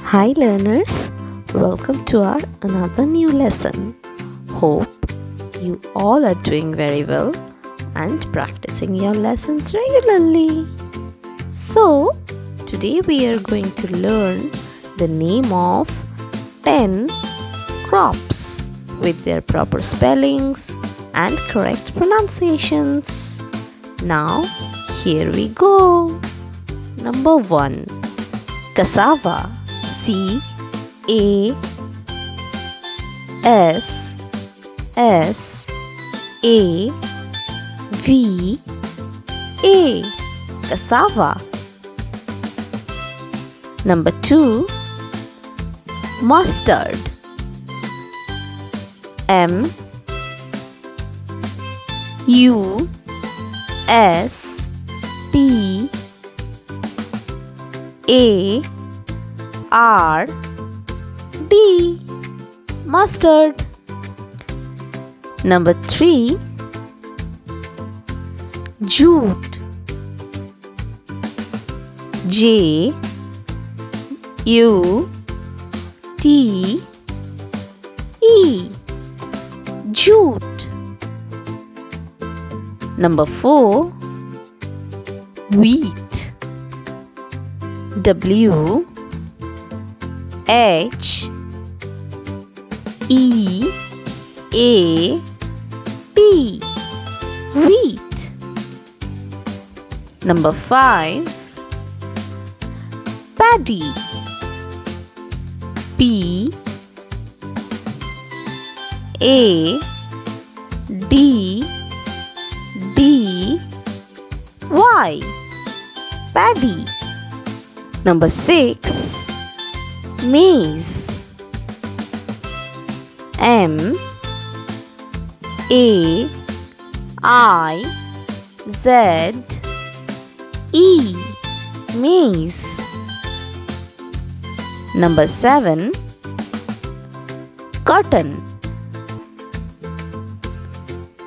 Hi learners, welcome to our another new lesson. Hope you all are doing very well and practicing your lessons regularly. So, today we are going to learn the name of 10 crops with their proper spellings and correct pronunciations. Now, here we go. Number 1. Cassava. C-A-S-S-A-V-A. Cassava. Number 2. Mustard. M-U-S-T-A-R-D. Mustard. Number 3. Jute. J-U-T-E. Jute. Number 4. Wheat. W-H-E-A-T. Wheat. Number 5. Paddy. P-A-D-D-Y. Paddy. Number 6. Maize. M-A-I-Z-E. Maize. Number 7. Cotton.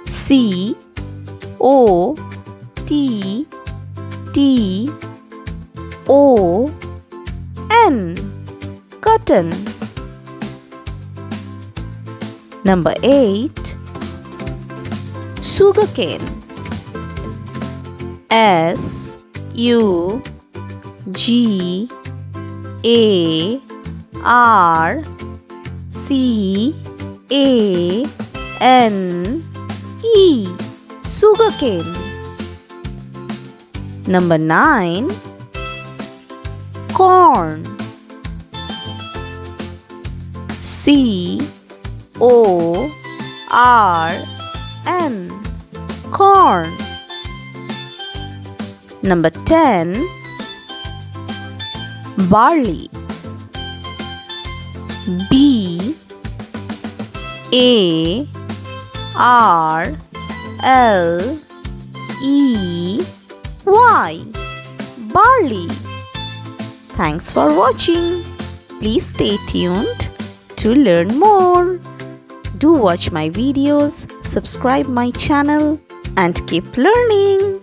C-O-T-T-O-N. Cotton. Number 8. Sugarcane. S-U-G-A-R-C-A-N-E. Sugarcane. Number 9. Corn. C-O-R-N. Corn. Number 10. Barley. B-A-R-L-E-Y. Barley. Thanks for watching. Please stay tuned to learn more. Do watch my videos, subscribe my channel, and keep learning.